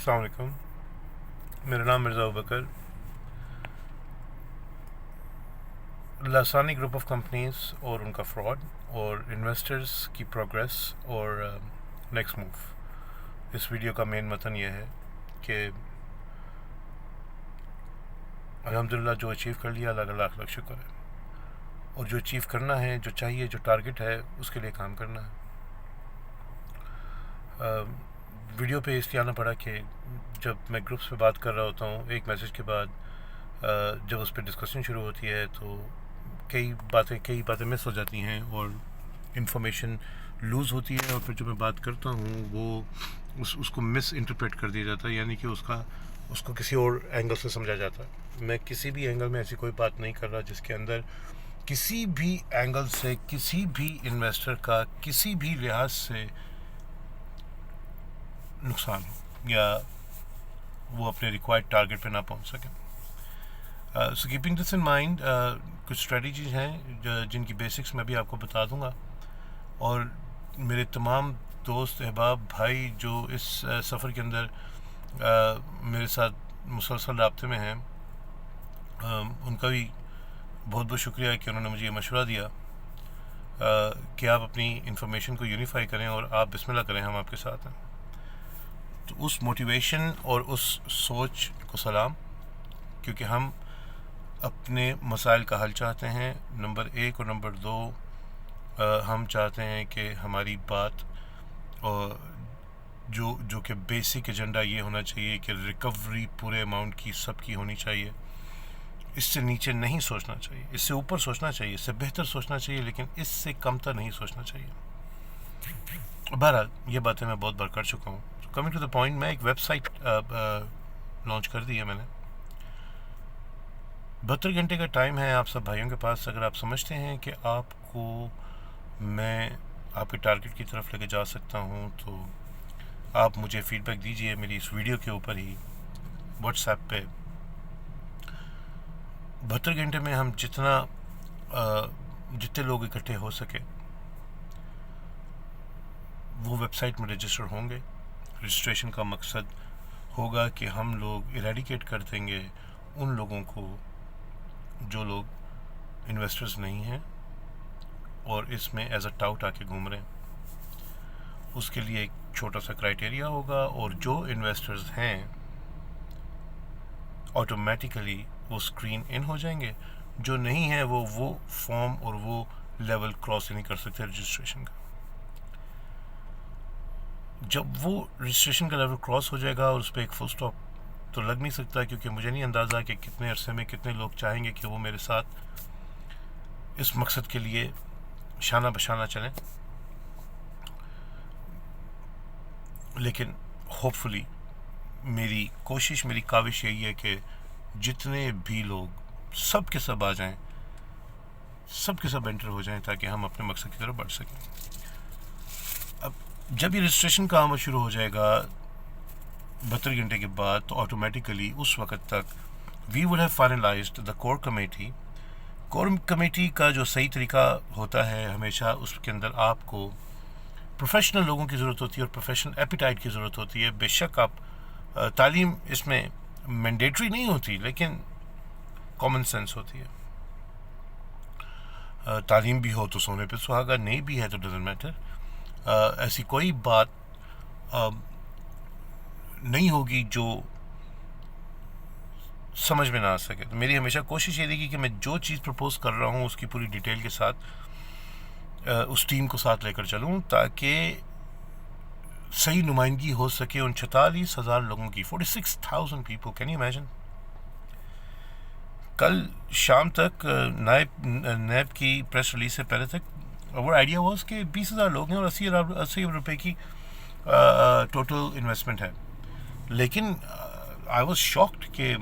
अस्सलाम वालेकुम। मेरा नाम Mirza Abubakar. Lasani group of companies और उनका फ्रॉड और इन्वेस्टर्स की प्रोग्रेस और नेक्स्ट मूव। इस वीडियो का मेन मतन यह है कि अल्हम्दुलिल्लाह जो अचीव कर लिया अल्लाह का लाख लाख शुक्र है, और जो अचीव करना है, जो चाहिए, जो टारगेट है, उसके लिए काम करना है। वीडियो पे इसलिए आना पड़ा कि जब मैं ग्रुप्स पे बात कर रहा होता हूँ एक मैसेज के बाद, जब उस पर डिस्कशन शुरू होती है तो कई बातें मिस हो जाती हैं और इन्फॉर्मेशन लूज़ होती है, और फिर जो मैं बात करता हूँ वो उसको मिस इंटरप्रेट कर दिया जाता है, यानी कि उसको किसी और एंगल से समझा जाता है। मैं किसी भी एंगल में ऐसी कोई बात नहीं कर रहा जिसके अंदर किसी भी एंगल से किसी भी इन्वेस्टर का किसी भी लिहाज से नुकसान हो या वो अपने रिक्वायर्ड टारगेट पे ना पहुंच सकें। So keeping this in mind, कुछ स्ट्रेटजीज हैं जिनकी बेसिक्स मैं भी आपको बता दूंगा, और मेरे तमाम दोस्त अहबाब भाई जो इस सफ़र के अंदर मेरे साथ मुसलसल राब्ते में हैं, उनका भी बहुत बहुत शुक्रिया कि उन्होंने मुझे ये मशवरा दिया कि आप अपनी इंफॉर्मेशन को यूनिफाई करें और आप बिस्मिल्लाह करें, हम आपके साथ हैं। तो उस मोटिवेशन और उस सोच को सलाम, क्योंकि हम अपने मसाइल का हल चाहते हैं, नंबर एक, और नंबर दो, हम चाहते हैं कि हमारी बात और जो कि बेसिक एजेंडा ये होना चाहिए कि रिकवरी पूरे अमाउंट की सबकी होनी चाहिए। इससे नीचे नहीं सोचना चाहिए, इससे ऊपर सोचना चाहिए, इससे बेहतर सोचना चाहिए, लेकिन इससे कमतर नहीं सोचना चाहिए। बहरहाल ये बातें मैं बहुत बार कर चुका हूँ। कमिंग टू द पॉइंट, मैं एक वेबसाइट लॉन्च कर दी है मैंने। 72 घंटे का टाइम है आप सब भाइयों के पास। अगर आप समझते हैं कि आपको मैं आपके टारगेट की तरफ लेके जा सकता हूँ तो आप मुझे फ़ीडबैक दीजिए मेरी इस वीडियो के ऊपर ही व्हाट्सएप पे। 72 घंटे में हम जितने लोग इकट्ठे हो सके वो वेबसाइट में रजिस्टर होंगे। रजिस्ट्रेशन का मकसद होगा कि हम लोग इरेडिकेट कर देंगे उन लोगों को जो लोग इन्वेस्टर्स नहीं हैं और इसमें एज अ टाउट आके घूम रहे हैं। उसके लिए एक छोटा सा क्राइटेरिया होगा, और जो इन्वेस्टर्स हैं ऑटोमेटिकली वो स्क्रीन इन हो जाएंगे। जो नहीं है वो फॉर्म और वो लेवल क्रॉस नहीं कर सकते रजिस्ट्रेशन का। जब वो रजिस्ट्रेशन का लेवल क्रॉस हो जाएगा और उस पर एक फुल स्टॉप तो लग नहीं सकता, क्योंकि मुझे नहीं अंदाज़ा कि कितने अरसे में कितने लोग चाहेंगे कि वो मेरे साथ इस मकसद के लिए शाना बशाना चलें। लेकिन होपफुली मेरी कोशिश, मेरी काविश यही है कि जितने भी लोग सब के सब आ जाएं, सब के सब एंटर हो जाएं, ताकि हम अपने मकसद की तरफ बढ़ सकें। अब जब ये रजिस्ट्रेशन का आमद शुरू हो जाएगा 72 घंटे के बाद, तो ऑटोमेटिकली उस वक्त तक we would have finalised the core committee. Core committee का जो सही तरीका होता है, हमेशा उसके अंदर आपको प्रोफेशनल लोगों की ज़रूरत होती है और प्रोफेशनल एपिटाइट की ज़रूरत होती है। बेशक आप तालीम इसमें मैंडेटरी नहीं होती, लेकिन कॉमन सेंस होती है। तालीम भी हो तो सोने पे सुहागा, नहीं भी है तो डजेंट मैटर। ऐसी कोई बात नहीं होगी जो समझ में ना आ सके। तो मेरी हमेशा कोशिश ये रहेगी कि मैं जो चीज़ प्रपोज कर रहा हूँ उसकी पूरी डिटेल के साथ उस टीम को साथ लेकर चलूँ, ताकि सही नुमाइंदगी हो सके उन 46,000 लोगों की। 46,000 पीपल, कैन यू इमेजिन। कल शाम तक नैब की प्रेस रिलीज से पहले तक वो आइडिया हुआ कि 20,000 लोग हैं और 80 रुपये की टोटल इन्वेस्टमेंट है। लेकिन आई वॉज शॉक्ड कि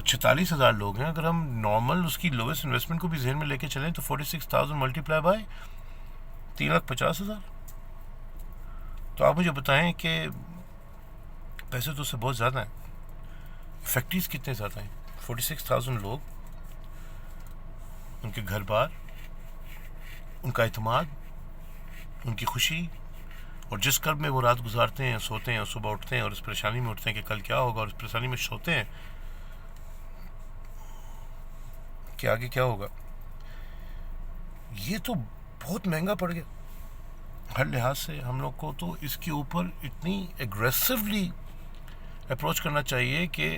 46,000 लोग हैं। अगर हम नॉर्मल उसकी लोवेस्ट इन्वेस्टमेंट को भी जहन में लेके चलें तो 46,000 मल्टीप्लाई बाय 3,50,000, तो आप मुझे बताएं कि पैसे तो उससे बहुत ज़्यादा हैं। फैक्ट्रीज कितने ज़्यादा हैं। 46,000 लोग, उनके घर बार, उनका एतमाद, उनकी खुशी, और जिस कर्ब में वो रात गुजारते हैं, सोते हैं और सुबह उठते हैं और इस परेशानी में उठते हैं कि कल क्या होगा, और इस परेशानी में सोते हैं कि आगे क्या होगा, ये तो बहुत महंगा पड़ गया हर लिहाज से। हम लोग को तो इसके ऊपर इतनी एग्रेसिवली अप्रोच करना चाहिए कि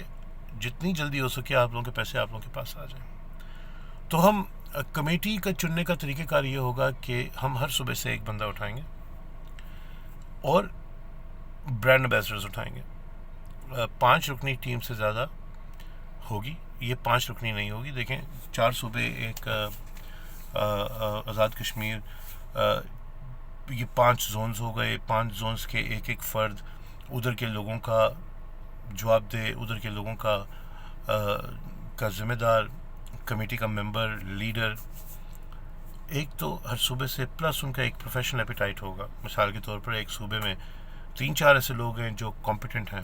जितनी जल्दी हो सके आप लोगों के पैसे आप लोगों के पास आ जाएं। तो हम कमेटी का चुनने का तरीक़ेकार ये होगा कि हम हर सुबह से एक बंदा उठाएंगे और ब्रांड एम्बेसडर्स उठाएंगे। 5 रुकनी टीम से ज़्यादा होगी, ये 5 रुकनी नहीं होगी। देखें, 4 सूबे, एक आज़ाद कश्मीर, ये 5 जोन्स हो गए। 5 जोन्स के एक एक फ़र्द उधर के लोगों का जवाब दे, उधर के लोगों का ज़िम्मेदार, कमेटी का मेंबर, लीडर। एक तो हर सूबे से, प्लस उनका एक प्रोफेशनल एपिटाइट होगा। मिसाल के तौर पर एक सूबे में 3-4 ऐसे लोग हैं जो कॉम्पिटेंट हैं,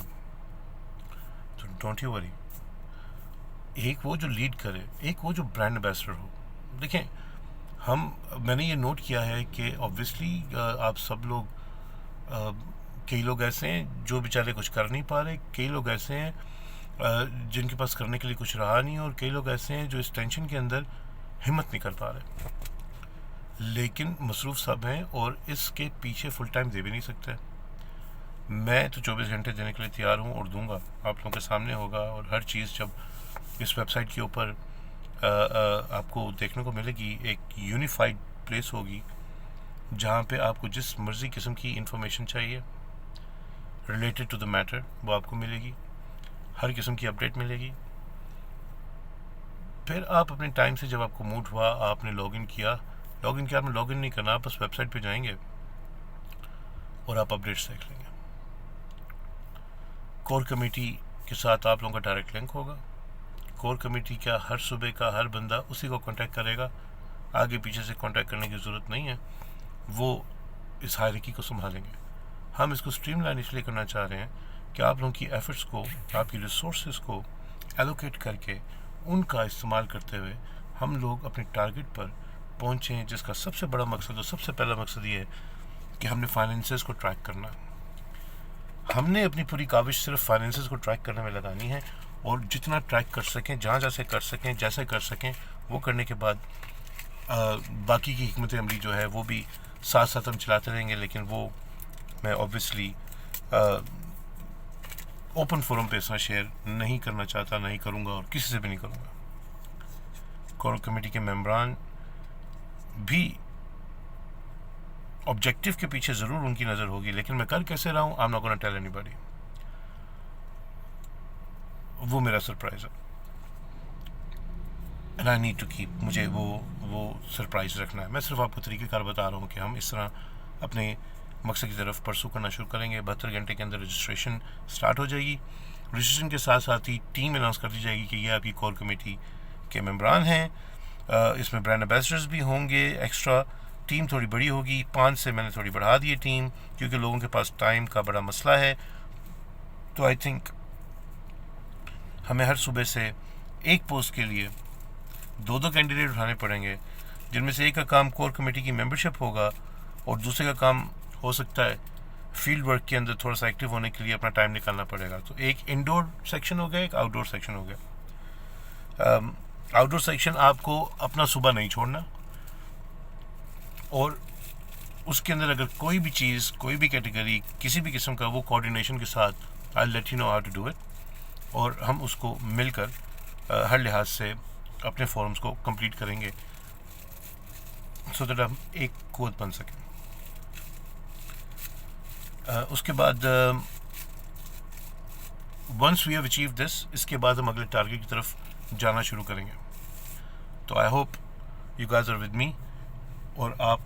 तो डोंट यू वरी। एक वो जो लीड करे, एक वो जो ब्रांड एम्बेसडर हो। देखें, मैंने ये नोट किया है कि ऑब्वियसली आप सब लोग, कई लोग ऐसे हैं जो बेचारे कुछ कर नहीं पा रहे, कई लोग ऐसे हैं जिनके पास करने के लिए कुछ रहा नहीं, और कई लोग ऐसे हैं जो इस टेंशन के अंदर हिम्मत नहीं कर पा रहे, लेकिन मसरूफ़ सब हैं और इसके पीछे फुल टाइम दे भी नहीं सकते। मैं तो 24 घंटे देने के लिए तैयार हूँ और दूंगा, आप लोगों के सामने होगा। और हर चीज़ जब इस वेबसाइट के ऊपर आपको देखने को मिलेगी, एक यूनिफाइड प्लेस होगी जहाँ पे आपको जिस मर्ज़ी किस्म की इंफॉर्मेशन चाहिए रिलेटेड टू द मैटर वो आपको मिलेगी, हर किस्म की अपडेट मिलेगी। फिर आप अपने टाइम से, जब आपको मूड हुआ, आपने लॉगिन किया, आपने लॉगिन नहीं करना, आप बस वेबसाइट पे जाएंगे और आप अपडेट्स देख लेंगे। कोर कमेटी के साथ आप लोगों का डायरेक्ट लिंक होगा। कोर कमेटी का हर सूबे का हर बंदा उसी को कांटेक्ट करेगा, आगे पीछे से कांटेक्ट करने की ज़रूरत नहीं है, वो इस हायरार्की को संभालेंगे। हम इसको स्ट्रीमलाइन इसलिए करना चाह रहे हैं कि आप लोगों की एफर्ट्स को, आपकी रिसोर्सेज को एलोकेट करके उनका इस्तेमाल करते हुए हम लोग अपने टारगेट पर पहुँचें, जिसका सबसे बड़ा मकसद और सबसे पहला मकसद ये है कि हमने फाइनेंसेस को ट्रैक करना है। हमने अपनी पूरी काविश सिर्फ फाइनेंसेस को ट्रैक करने में लगानी है, और जितना ट्रैक कर सकें, जहाँ जैसे कर सकें, जैसे कर सकें, वो करने के बाद बाकी की हिकमत अमली जो है वो भी साथ साथ हम चलाते रहेंगे। लेकिन वो मैं ऑब्वियसली ओपन फोरम पे इसमें शेयर नहीं करना चाहता, नहीं करूँगा और किसी से भी नहीं करूँगा। कोर कमेटी के मेंबरान भी ऑब्जेक्टिव के पीछे ज़रूर उनकी नज़र होगी, लेकिन मैं कर कैसे रहा हूँ, I am not gonna tell anybody, वो मेरा सरप्राइज़ है। And I need to keep, मुझे वो सरप्राइज़ रखना है। मैं सिर्फ आपको तरीक़ेकार बता रहा हूँ कि हम इस तरह अपने मकसद की तरफ परसू करना शुरू करेंगे। 72 घंटे के अंदर रजिस्ट्रेशन स्टार्ट हो जाएगी। रजिस्ट्रेशन के साथ साथ ही टीम अनाउंस कर दी जाएगी कि ये आपकी कोर कमेटी के मेंबरान हैं। इसमें ब्रांड एम्बेसडर्स भी होंगे एक्स्ट्रा। टीम थोड़ी बड़ी होगी, 5 से मैंने थोड़ी बढ़ा दी है टीम, क्योंकि लोगों के पास टाइम का बड़ा मसला है। तो आई थिंक हमें हर सूबे से एक पोस्ट के लिए 2 कैंडिडेट उठाने पड़ेंगे, जिनमें से एक का काम कोर कमेटी की मेंबरशिप होगा और दूसरे का काम हो सकता है फील्ड वर्क के अंदर थोड़ा सा एक्टिव होने के लिए अपना टाइम निकालना पड़ेगा। तो एक इंडोर सेक्शन हो गया, एक आउटडोर सेक्शन हो गया। आउटडोर सेक्शन आपको अपना सुबह नहीं छोड़ना, और उसके अंदर अगर कोई भी चीज़, कोई भी कैटेगरी, किसी भी किस्म का, वो कोऑर्डिनेशन के साथ I let you know how to do it, और हम उसको मिलकर हर लिहाज से अपने फॉर्म्स को कंप्लीट करेंगे सो दैट हम एक कोद बन सकें। उसके बाद once we have achieve this, इसके बाद हम अगले टारगेट की तरफ जाना शुरू करेंगे। तो I hope you guys are with me. और आप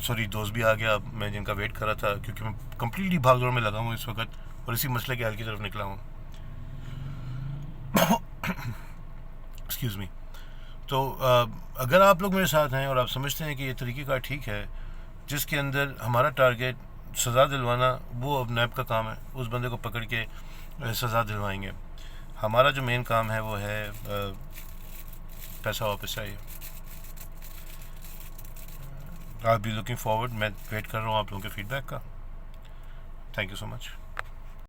सॉरी, दोस्त भी आ गया मैं जिनका वेट कर रहा था, क्योंकि मैं कम्प्लीटली भाग दौड़ में लगा हूँ इस वक्त और इसी मसले के हल की तरफ निकला हूँ। Excuse me. तो अगर आप लोग मेरे साथ हैं और आप समझते हैं कि ये तरीक़ेकार ठीक है, जिसके अंदर हमारा टारगेट सज़ा दिलवाना, वो अब नैब का काम है, उस बंदे को पकड़ के सज़ा दिलवाएंगे। हमारा जो मेन काम है वो है पैसा वापस चाहिए। आई बी लुकिंग फॉरवर्ड, मैं वेट कर रहा हूँ आप लोगों के फीडबैक का। Thank you so much.